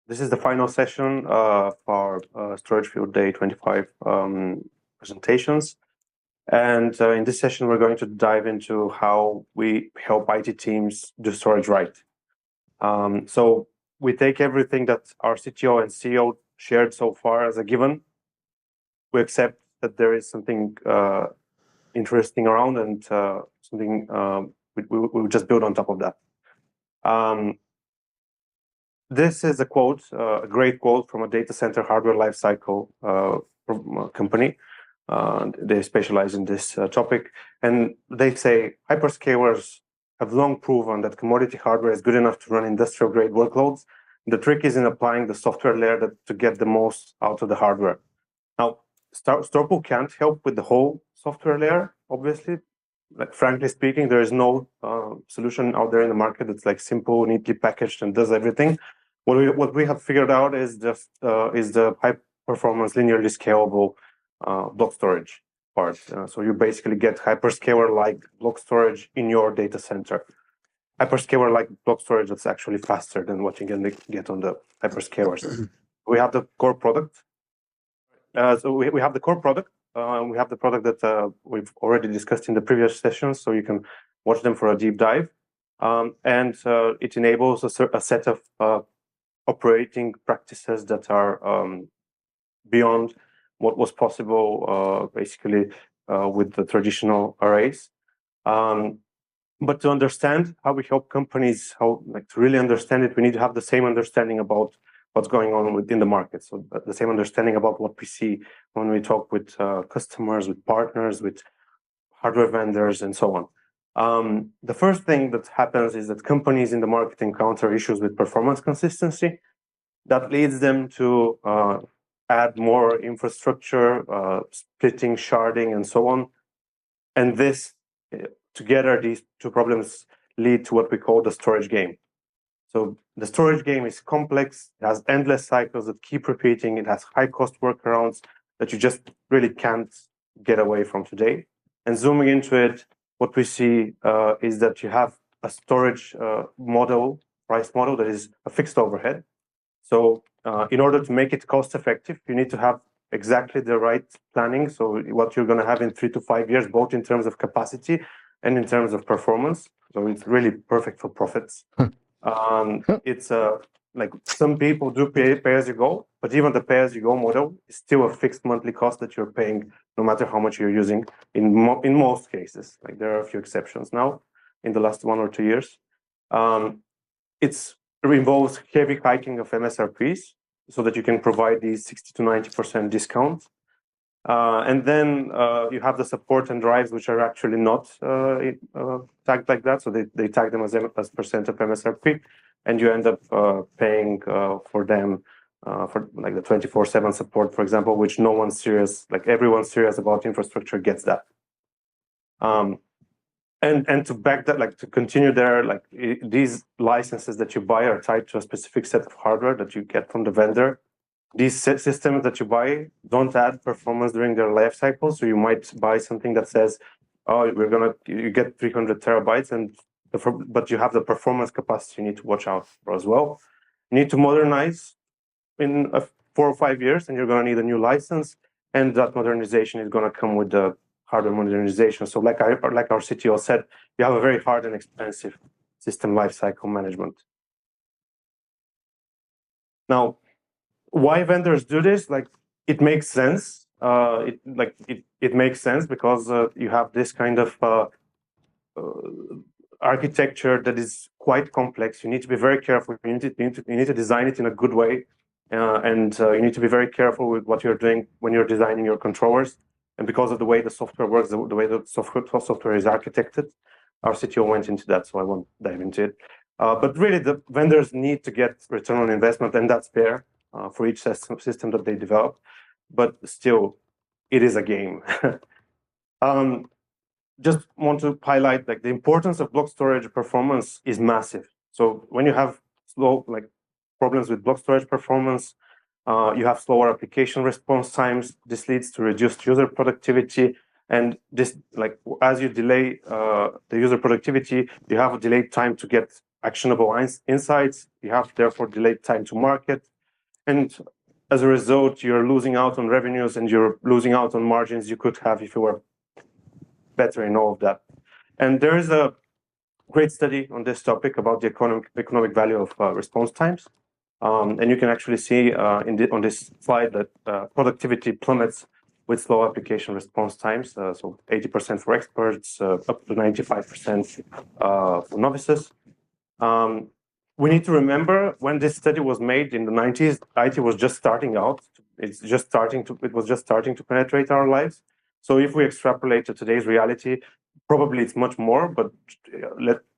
This is the final session for Storage Field Day 25 presentations. And in this session, we're going to dive into how we help IT teams do storage right. So we take everything that our CTO and CEO shared so far as a given. We accept that there is something interesting around and something we just build on top of that. This is a quote, a great quote from a data center hardware lifecycle company. They specialize in this topic, and they say hyperscalers have long proven that commodity hardware is good enough to run industrial grade workloads. The trick is in applying the software layer to get the most out of the hardware. Now, StorPool can't help with the whole software layer, obviously. Like, frankly speaking, there is no solution out there in the market that's like simple, neatly packaged, and does everything. What we have figured out is just the high performance, linearly scalable block storage part. So you basically get hyperscaler-like block storage in your data center. Hyperscaler-like block storage that's actually faster than what you can get on the hyperscalers. We have the core product. So we have the core product. We have the product that we've already discussed in the previous sessions, so you can watch them for a deep dive. And it enables a set of operating practices that are beyond what was possible basically with the traditional arrays. But to understand how we help companies, to really understand it, we need to have the same understanding about what's going on within the market. So the same understanding about what we see when we talk with customers, with partners, with hardware vendors, and so on. The first thing that happens is that companies in the market encounter issues with performance consistency. That leads them to add more infrastructure, splitting, sharding, and so on. And this, together, these two problems lead to what we call the storage game. So the storage game is complex, it has endless cycles that keep repeating, it has high-cost workarounds that you just really can't get away from today. And zooming into it, what we see is that you have a storage price model that is a fixed overhead. So in order to make it cost-effective, you need to have exactly the right planning. So what you're going to have in 3 to 5 years, both in terms of capacity and in terms of performance. So it's really perfect for profits. It's like some people do pay as you go, but even the pay as you go model is still a fixed monthly cost that you're paying no matter how much you're using in most cases. Like, there are a few exceptions now in the last 1 or 2 years. It involves heavy hiking of MSRPs so that you can provide these 60 to 90% discounts. And then you have the support and drives, which are actually not tagged like that. So they tag them as percent of MSRP, and you end up paying for them for like the 24/7 support, for example, which no one's serious, like everyone serious about infrastructure gets that. And to back that, like to continue there, like these licenses that you buy are tied to a specific set of hardware that you get from the vendor. These systems that you buy don't add performance during their life cycle. So you might buy something that says, "Oh, you get 300 terabytes," but you have the performance capacity you need to watch out for as well. You need to modernize in 4 or 5 years, and you're going to need a new license. And that modernization is going to come with the hardware modernization. So like our CTO said, you have a very hard and expensive system lifecycle management. Now, why vendors do this? Like, it makes sense. It makes sense because you have this kind of architecture that is quite complex. You need to be very careful. You need to design it in a good way, and you need to be very careful with what you're doing when you're designing your controllers. And because of the way the software works, the way the software is architected, our CTO went into that, so I won't dive into it. But really, the vendors need to get return on investment, and that's fair for each system that they develop. But still, it is a game. Just want to highlight, like, the importance of block storage performance is massive. So when you have problems with block storage performance, you have slower application response times. This leads to reduced user productivity. And this, like, as you delay the user productivity, you have a delayed time to get actionable insights. You have, therefore, delayed time to market. And as a result, you're losing out on revenues and you're losing out on margins you could have if you were better in all of that. And there is a great study on this topic about the economic value of response times. And you can actually see on this slide that productivity plummets with slow application response times. So 80% for experts, up to 95% for novices. We need to remember when this study was made in the 90s, IT was just starting out. It was just starting to penetrate our lives. So if we extrapolate to today's reality, probably it's much more, but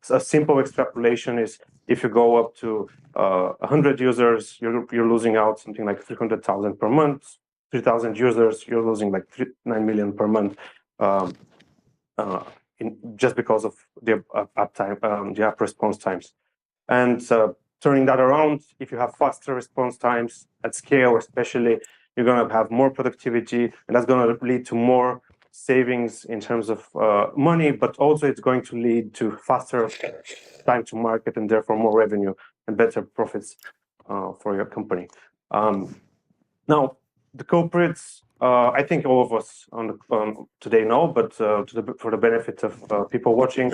a simple extrapolation is if you go up to 100 users, you're losing out something like 300,000 per month. 3,000 users, you're losing like 9 million per month, just because of the uptime, the app response times. And turning that around, if you have faster response times at scale, especially, you're going to have more productivity, and that's going to lead to more savings in terms of money, but also it's going to lead to faster time to market and therefore more revenue and better profits for your company. Now, the culprits, I think all of us today know, but for the benefit of people watching,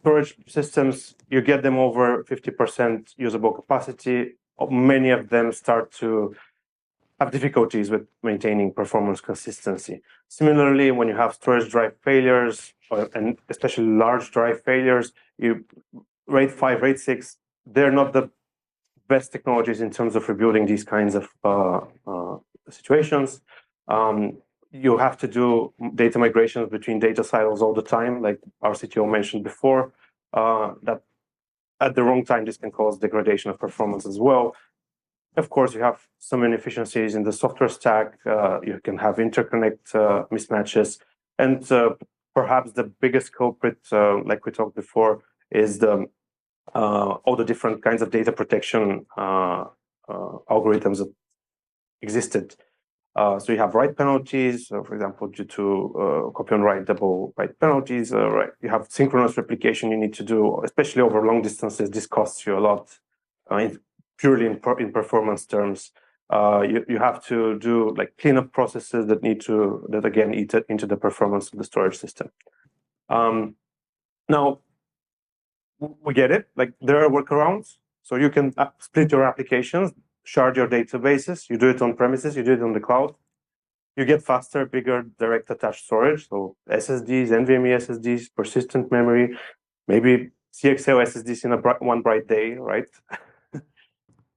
storage systems, you get them over 50% usable capacity. Many of them start to have difficulties with maintaining performance consistency. Similarly, when you have storage drive failures, and especially large drive failures, RAID 5, RAID 6, they're not the best technologies in terms of rebuilding these kinds of situations. You have to do data migrations between data silos all the time, like our CTO mentioned before. That at the wrong time, this can cause degradation of performance as well. Of course, you have some inefficiencies in the software stack. You can have interconnect mismatches. And perhaps the biggest culprit, like we talked before, is all the different kinds of data protection algorithms that existed. So you have write penalties, for example, due to copy on write, double write penalties. You have synchronous replication you need to do, especially over long distances. This costs you a lot, purely in performance terms. You have to do like cleanup processes that again eat into the performance of the storage system. Now, we get it. Like there are workarounds, so you can split your applications, shard your databases. You do it on premises, you do it on the cloud. You get faster, bigger, direct attached storage. So SSDs, NVMe SSDs, persistent memory, maybe CXL SSDs in one bright day, right?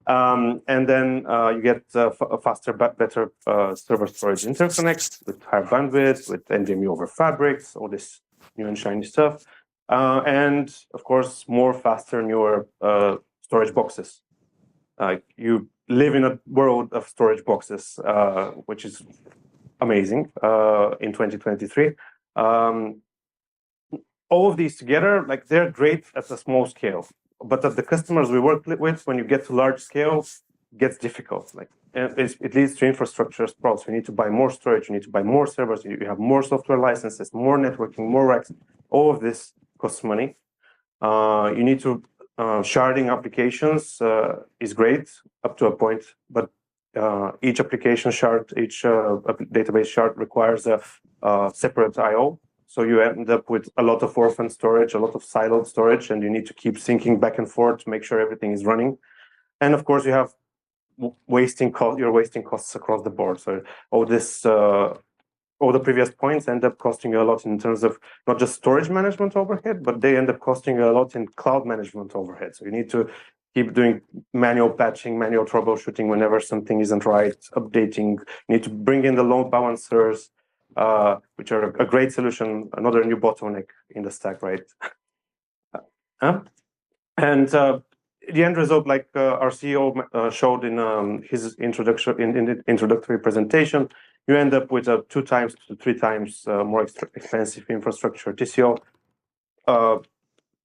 And then you get a faster, better server storage interconnect with higher bandwidth, with NVMe over fabrics, all this new and shiny stuff. And of course, more faster, newer storage boxes. You live in a world of storage boxes, which is amazing in 2023. All of these together, like they're great at a small scale, but at the customers we work with, when you get to large scale, it gets difficult. Like it leads to infrastructure sprawls. You need to buy more storage, you need to buy more servers, you have more software licenses, more networking, more racks. All of this costs money. You need to sharding applications is great up to a point, but each application shard, each database shard requires a separate I/O. So you end up with a lot of orphan storage, a lot of siloed storage, and you need to keep syncing back and forth to make sure everything is running. And of course, you have you're wasting costs across the board. So all the previous points end up costing you a lot in terms of not just storage management overhead, but they end up costing you a lot in cloud management overhead. So you need to keep doing manual patching, manual troubleshooting whenever something isn't right, updating. You need to bring in the load balancers, which are a great solution, another new bottleneck in the stack, right? And the end result, like our CEO showed in his introduction in the introductory presentation, you end up with a 2 times to 3 times more expensive infrastructure TCO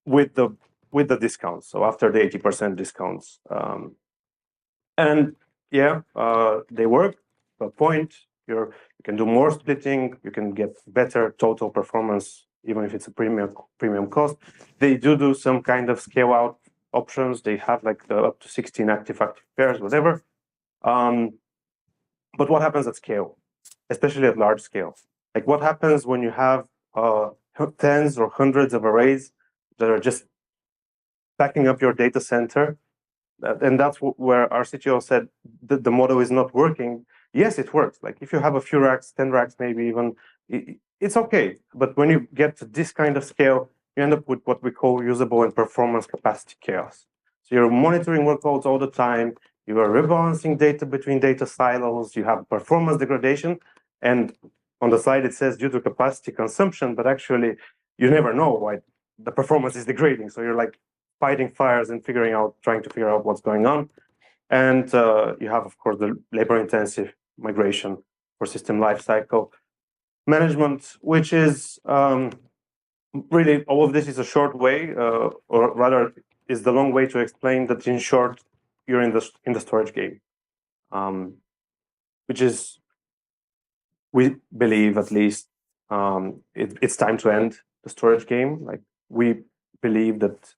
with the discounts. So after the 80% discounts, and yeah, they work. To a point, you can do more splitting. You can get better total performance, even if it's a premium cost. They do some kind of scale out options. They have like up to 16 active pairs, whatever. But what happens at scale, especially at large scale? Like what happens when you have tens or hundreds of arrays that are just backing up your data center? And that's where our CTO said the model is not working. Yes, it works. Like if you have a few racks, 10 racks, maybe even, it's okay. But when you get to this kind of scale, you end up with what we call usable and performance capacity chaos. So you're monitoring workloads all the time. You are rebalancing data between data silos. You have performance degradation. And on the slide, it says due to capacity consumption, but actually you never know why the performance is degrading. So you're like fighting fires and trying to figure out what's going on. And you have, of course, the labor-intensive migration for system lifecycle management, which is really, all of this is a short way, or rather is the long way to explain that in short, you're in the storage game, which is, we believe at least, it's time to end the storage game. Like we believe that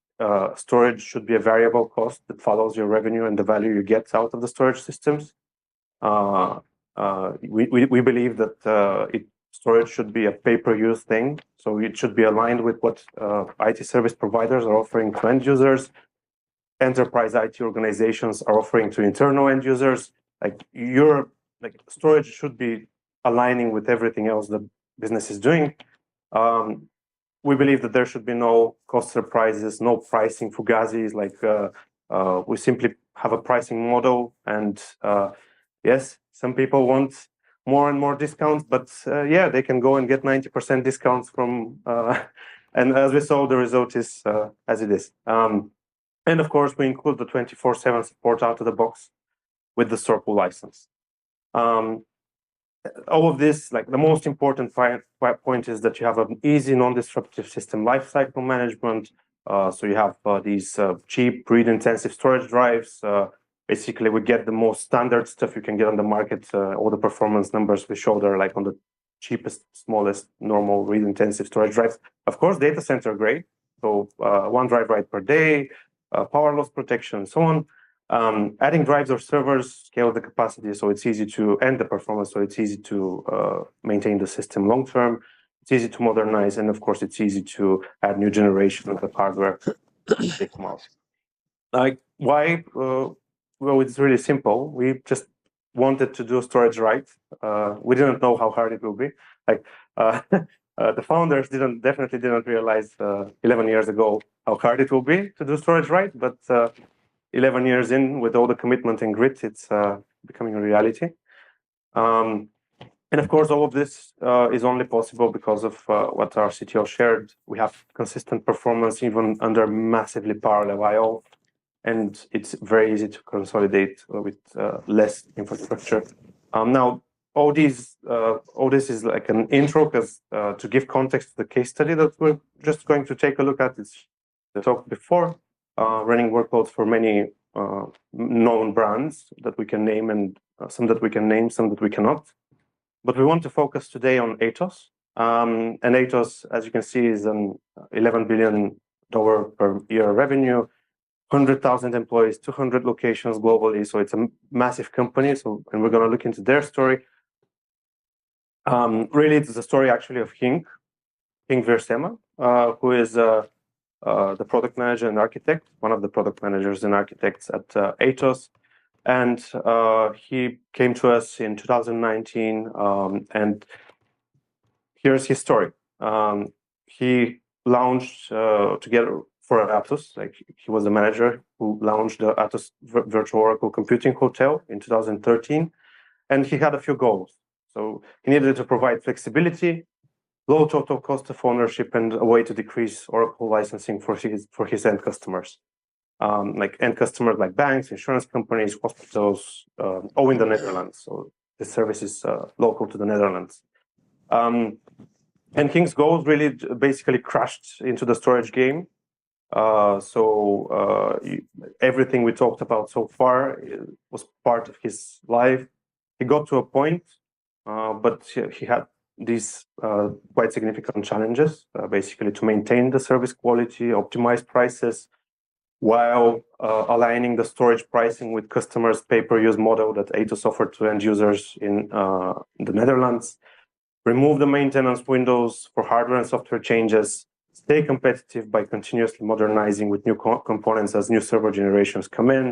storage should be a variable cost that follows your revenue and the value you get out of the storage systems. We believe that storage should be a pay-per-use thing, so it should be aligned with what IT service providers are offering to end users, enterprise IT organizations are offering to internal end users. Like storage should be aligning with everything else the business is doing. We believe that there should be no cost surprises, no pricing fugazis. Like we simply have a pricing model, and yes, some people want more and more discounts, but yeah, they can go and get 90% discounts from. And as we saw, the result is as it is. And of course, we include the 24/7 support out of the box with the StorPool license. All of this, like the most important point is that you have an easy, non-disruptive system lifecycle management. So you have these cheap, read-intensive storage drives. Basically, we get the most standard stuff you can get on the market. All the performance numbers we showed are like on the cheapest, smallest, normal, read-intensive storage drives. Of course, data center grade. So 1 drive write per day, power loss protection, and so on. Adding drives or servers scale the capacity, so it's easy to end the performance, so it's easy to maintain the system long term. It's easy to modernize, and of course, it's easy to add new generation of the hardware. Like why? Well, it's really simple. We just wanted to do storage right. We didn't know how hard it will be. Like the founders definitely didn't realize 11 years ago how hard it will be to do storage right, but 11 years in, with all the commitment and grit, it's becoming a reality. And of course, all of this is only possible because of what our CTO shared. We have consistent performance even under massively parallel I/O, and it's very easy to consolidate with less infrastructure. Now, all this is like an intro, because to give context to the case study that we're just going to take a look at, it's the talk before. Running workloads for many known brands that we can name, and some that we can name, some that we cannot. But we want to focus today on Atos. And Atos, as you can see, is an $11 billion per year revenue, 100,000 employees, 200 locations globally. So it's a massive company. So, and we're going to look into their story. Really, it's the story actually of Henk Veersema, who is the product manager and architect, one of the product managers and architects at Atos. And he came to us in 2019, and here's his story. He launched together for Atos, like he was the manager who launched the Atos Virtual Oracle Computing Hotel in 2013, and he had a few goals. So he needed to provide flexibility, low total cost of ownership, and a way to decrease Oracle licensing for his end customers. Like end customers like banks, insurance companies, hospitals, all in the Netherlands. So the service is local to the Netherlands. And Henk's goals really basically crashed into the storage game. Everything we talked about so far was part of his life. He got to a point, but he had these quite significant challenges, basically to maintain the service quality, optimize prices, while aligning the storage pricing with customers' pay-per-use model that Atos offered to end users in the Netherlands, remove the maintenance windows for hardware and software changes, stay competitive by continuously modernizing with new components as new server generations come in,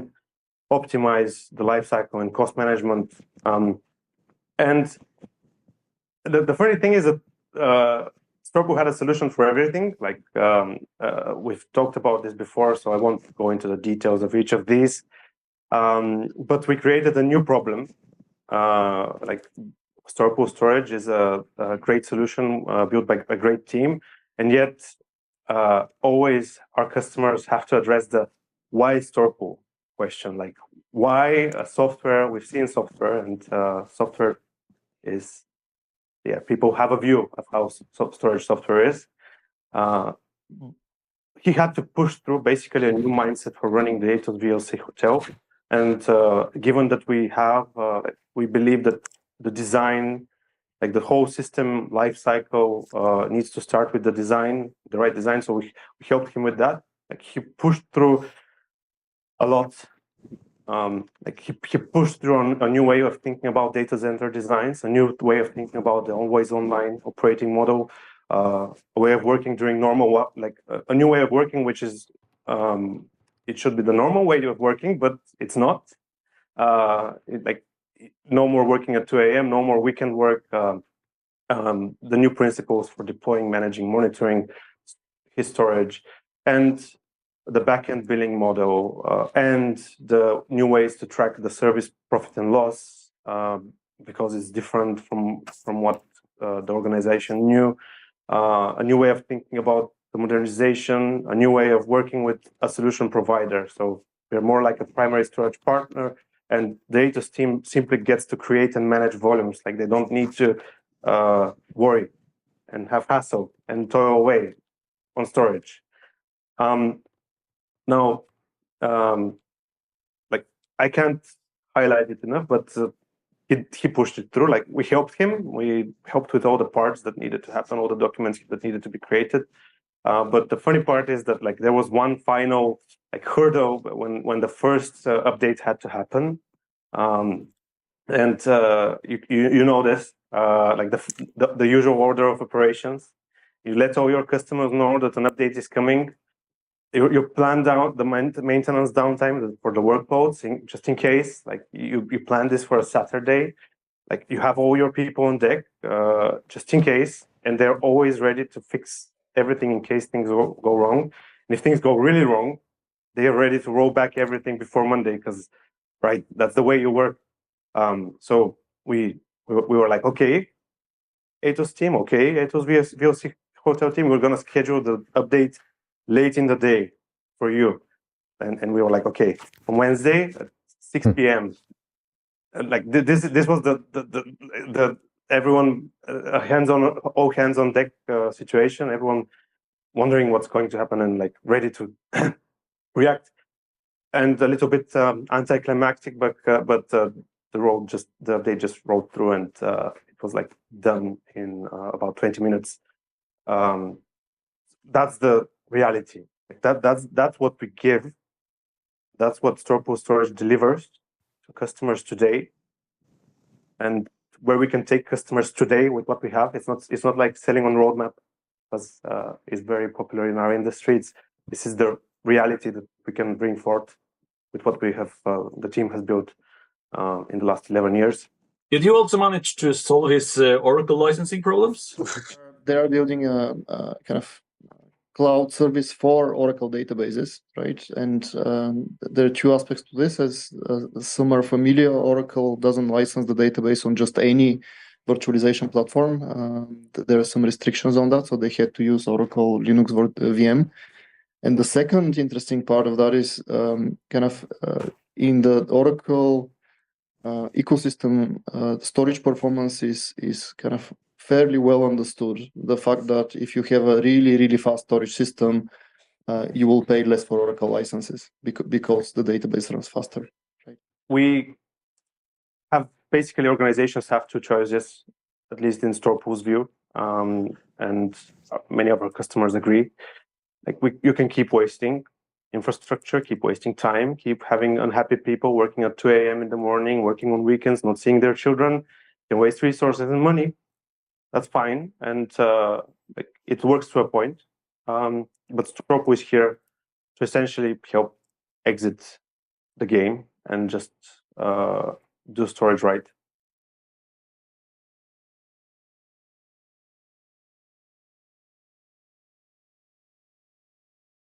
optimize the lifecycle and cost management. And the funny thing is that StorPool had a solution for everything. Like we've talked about this before, so I won't go into the details of each of these. But we created a new problem. Like StorPool storage is a great solution built by a great team, and yet always our customers have to address the why StorPool question. Like why software? We've seen software, and software is. Yeah, people have a view of how storage software is. He had to push through basically a new mindset for running the Atos VLC hotel. And given that we believe that the design, like the whole system life cycle needs to start with the design, the right design. So we helped him with that. Like he pushed through a lot. Like he pushed through a new way of thinking about data center designs, a new way of thinking about the always online operating model, a way of working during normal, like a new way of working, which is it should be the normal way of working, but it's not. Like no more working at 2 a.m., no more weekend work. The new principles for deploying, managing, monitoring his storage, and the backend billing model, and the new ways to track the service profit and loss, because it's different from what the organization knew. A new way of thinking about the modernization, a new way of working with a solution provider. So we're more like a primary storage partner, and the Atos team simply gets to create and manage volumes. Like they don't need to worry and have hassle and toil away on storage. Now, like I can't highlight it enough, but he pushed it through. Like we helped him. We helped with all the parts that needed to happen, all the documents that needed to be created. But the funny part is that like there was one final like hurdle when the first update had to happen, and you know this, like the usual order of operations. You let all your customers know that an update is coming. You plan down the maintenance downtime for the workloads, just in case. Like you plan this for a Saturday. Like you have all your people on deck, just in case, and they're always ready to fix everything in case things go wrong. And if things go really wrong, they are ready to roll back everything before Monday, because right, that's the way you work. So we were like, okay, Atos team, okay, Atos VLC hotel team, we're gonna schedule the update late in the day for you. And we were like, okay, on Wednesday at 6 p.m. Like this was the everyone all hands on deck situation. Everyone wondering what's going to happen and like ready to react. And a little bit anticlimactic, but the update just rolled through, and it was like done in about 20 minutes. That's the reality. That's what we give. That's what StorPool storage delivers to customers today, and where we can take customers today with what we have. It's not like selling on roadmap, as is very popular in our industry. This is the reality that we can bring forth with what we have. The team has built in the last 11 years. Did you also manage to solve his Oracle licensing problems? They are building a kind of cloud service for Oracle databases, right? And there are two aspects to this. As some are familiar, Oracle doesn't license the database on just any virtualization platform. There are some restrictions on that, so they had to use Oracle Linux VM. And the second interesting part of that is kind of in the Oracle ecosystem, storage performance is kind of fairly well understood. The fact that if you have a really, really fast storage system, you will pay less for Oracle licenses because the database runs faster. Right? We have basically organizations have two choices, at least in StorPool's view, and many of our customers agree. Like you can keep wasting infrastructure, keep wasting time, keep having unhappy people working at 2 a.m. in the morning, working on weekends, not seeing their children, can waste resources and money. That's fine, and it works to a point. But StorPool is here to essentially help exit the game and just do storage right.